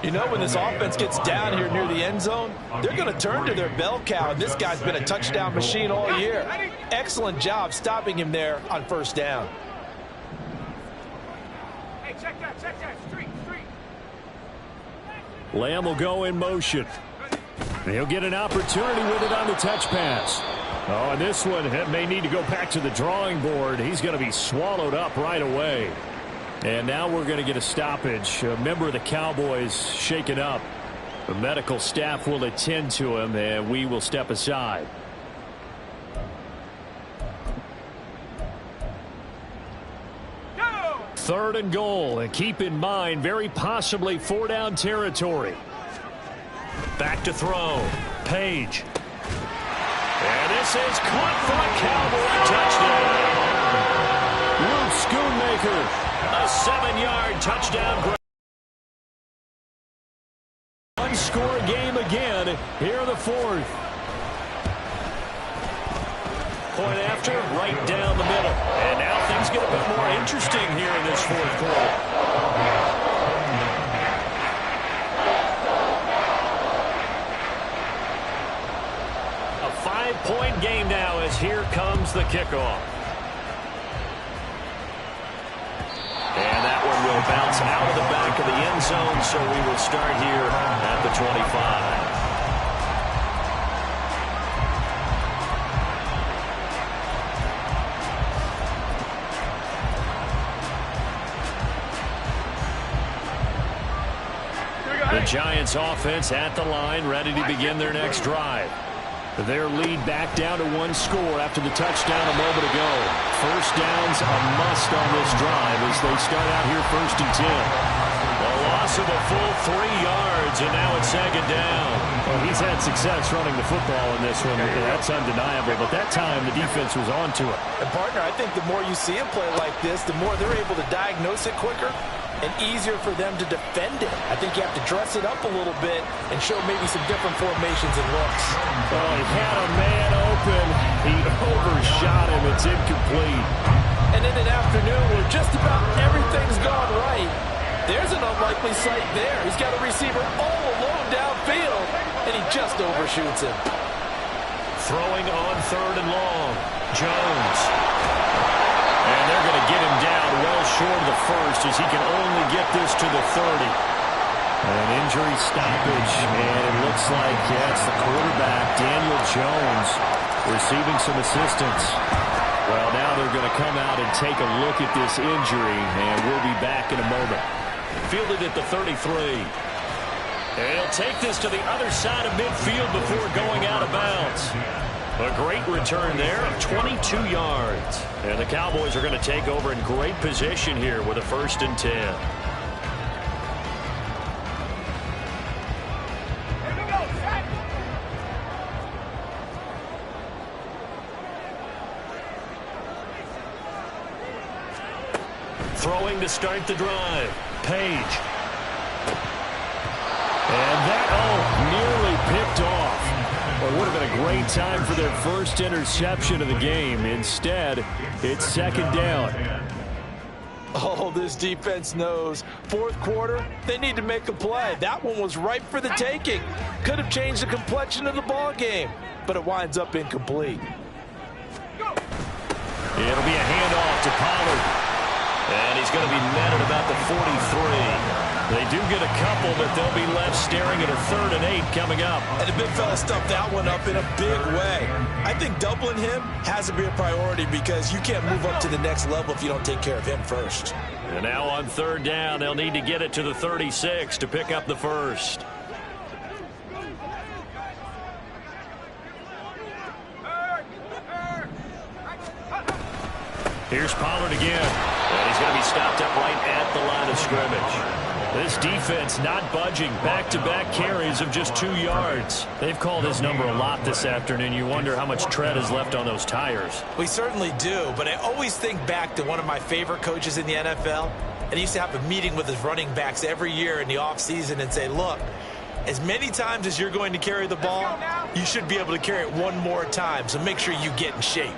You know, when this offense gets down here near the end zone, they're going to turn to their bell cow, and this guy's been a touchdown machine all year. Excellent job stopping him there on first down. Hey, check that, street. Lamb will go in motion. He'll get an opportunity with it on the touch pass. Oh, and this one may need to go back to the drawing board. He's going to be swallowed up right away. And now we're going to get a stoppage. A member of the Cowboys shaken up. The medical staff will attend to him, and we will step aside. Go! 3rd and goal, and keep in mind, very possibly 4-down territory. Back to throw. Page. And this is caught for a Cowboy touchdown. Luke Schoonmaker, a 7-yard touchdown. One-score game again here in the 4th. Point after, right down the middle. And now things get a bit more interesting here in this 4th quarter. A 5-point game now as here comes the kickoff. And that one will bounce out of the back of the end zone, so we will start here at the 25. The Giants offense at the line, ready to begin their next drive. Their lead back down to 1 score after the touchdown a moment ago. First down's a must on this drive as they start out here 1st and 10. A loss of a full 3 yards, and now it's 2nd down. Well, he's had success running the football in this one. That's undeniable, but that time the defense was on to it. And, partner, I think the more you see him play like this, the more they're able to diagnose it quicker and easier for them to defend it. I think you have to dress it up a little bit and show maybe some different formations and looks. Oh, he had a man open. He overshot him. It's incomplete. And in an afternoon where just about everything's gone right, there's an unlikely sight there. He's got a receiver all alone downfield, and he just overshoots him. Throwing on 3rd and long. Jones. And they're going to get him down well short of the 1st as he can only get this to the 30. An injury stoppage, and it looks like, it's the quarterback, Daniel Jones, receiving some assistance. Well, now they're going to come out and take a look at this injury, and we'll be back in a moment. Fielded at the 33. And he'll take this to the other side of midfield before going out of bounds. A great return there of 22 yards. And the Cowboys are going to take over in great position here with a 1st and 10. Here we go, set! Throwing to start the drive. Page. And that, nearly picked off. Well, it would have been a great time for their first interception of the game. Instead, it's 2nd down. Oh, this defense knows. 4th quarter, they need to make a play. That one was ripe for the taking. Could have changed the complexion of the ball game, but it winds up incomplete. It'll be a handoff to Pollard. And he's going to be met at about the 43. They do get a couple, but they'll be left staring at a 3rd and 8 coming up. And the big fella stuffed that one up in a big way. I think doubling him has to be a priority because you can't move up to the next level if you don't take care of him first. And now on 3rd down, they'll need to get it to the 36 to pick up the 1st. Here's Pollard again. And he's going to be stopped up right at the line of scrimmage. This defense not budging. Back-to-back carries of just 2 yards. They've called his number a lot this afternoon. You wonder how much tread is left on those tires. We certainly do, but I always think back to one of my favorite coaches in the NFL. And he used to have a meeting with his running backs every year in the offseason and say, look, as many times as you're going to carry the ball, you should be able to carry it one more time, so make sure you get in shape.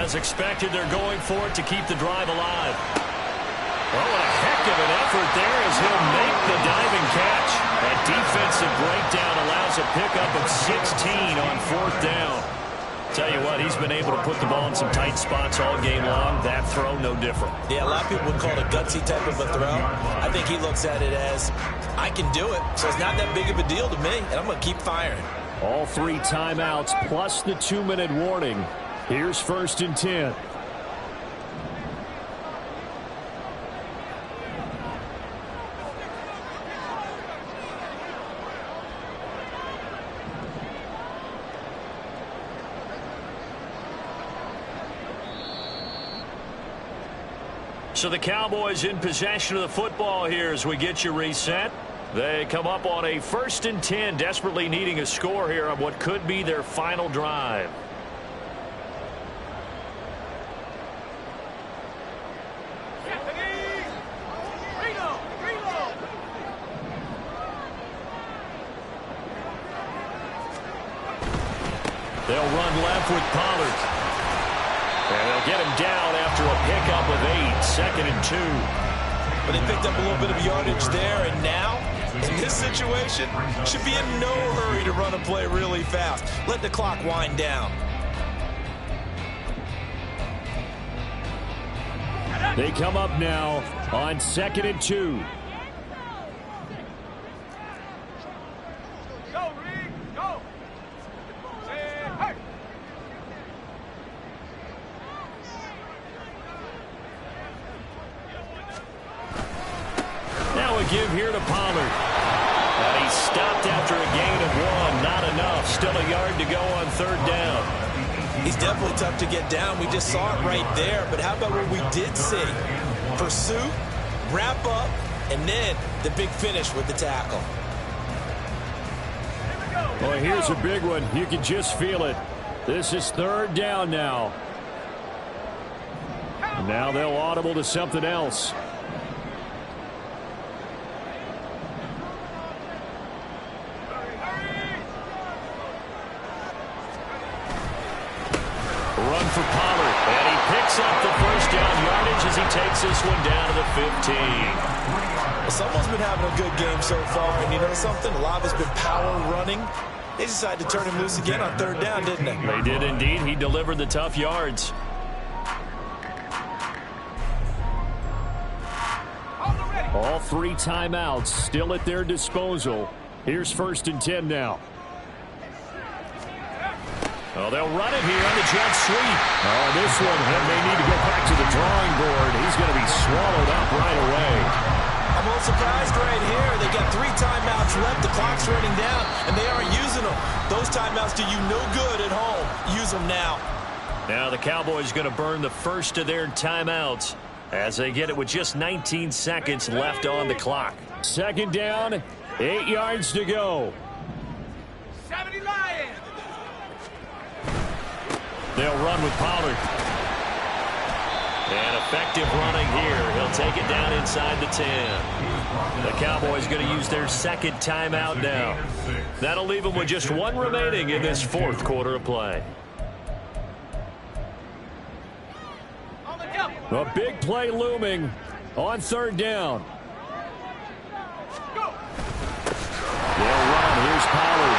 As expected, they're going for it to keep the drive alive. Oh, what a heck of an effort there as he'll make the diving catch. That defensive breakdown allows a pickup of 16 on 4th down. Tell you what, he's been able to put the ball in some tight spots all game long. That throw, no different. Yeah, a lot of people would call it a gutsy type of a throw. I think he looks at it as, I can do it, so it's not that big of a deal to me, and I'm going to keep firing. All 3 timeouts plus the 2-minute warning. Here's 1st and 10. So the Cowboys in possession of the football here as we get you reset. They come up on a 1st and 10, desperately needing a score here on what could be their final drive. They'll run left with Pollard. And they'll get him down after a pickup of 8, 2nd and 2. But they picked up a little bit of yardage there, and now, in this situation, should be in no hurry to run a play really fast. Let the clock wind down. They come up now on 2nd and 2. Give here to Pollard. And he's stopped after a gain of 1. Not enough. Still a yard to go on 3rd down. He's definitely tough to get down. We just saw it right there. But how about what we did see? Pursuit, wrap up, and then the big finish with the tackle. Well, here's a big one. You can just feel it. This is 3rd down now. Now they'll audible to something else. Run for Pollard, and he picks up the 1st down yardage as he takes this one down to the 15. Well, someone's been having a good game so far, and you know something? A lot of it's been power running. They decided to turn him loose again on 3rd down, didn't they? They did indeed. He delivered the tough yards. All 3 timeouts still at their disposal. Here's 1st and 10 now. Oh, they'll run it here on the jet sweep. Oh, this one, they may need to go back to the drawing board. He's going to be swallowed up right away. I'm a little surprised right here. They got 3 timeouts left. The clock's running down, and they aren't using them. Those timeouts do you no good at home. Use them now. Now the Cowboys going to burn the first of their timeouts as they get it with just 19 seconds left on the clock. 2nd down, 8 yards to go. 70 Lions. They'll run with Pollard. And effective running here. He'll take it down inside the 10. The Cowboys going to use their 2nd timeout now. That'll leave them with just 1 remaining in this 4th quarter of play. A big play looming on 3rd down. They'll run. Here's Pollard.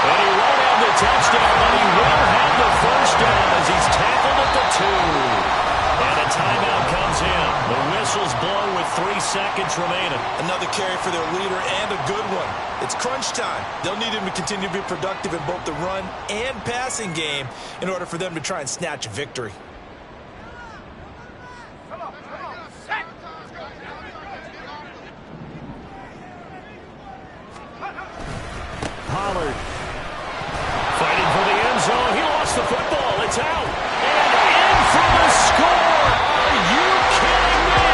And he won't have the touchdown, but he will have the 1st down as he's tackled at the 2. And a timeout comes in. The whistles blow with 3 seconds remaining. Another carry for their leader and a good one. It's crunch time. They'll need him to continue to be productive in both the run and passing game in order for them to try and snatch a victory. Pollard. Fighting for the end zone. He lost the football. It's out. And in for the score. Are you kidding me?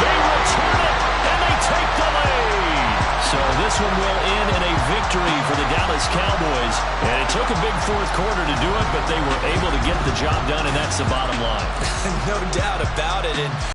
They return it, and they take the lead. So this one will end in a victory for the Dallas Cowboys. And it took a big 4th quarter to do it, but they were able to get the job done, and that's the bottom line. No doubt about it. And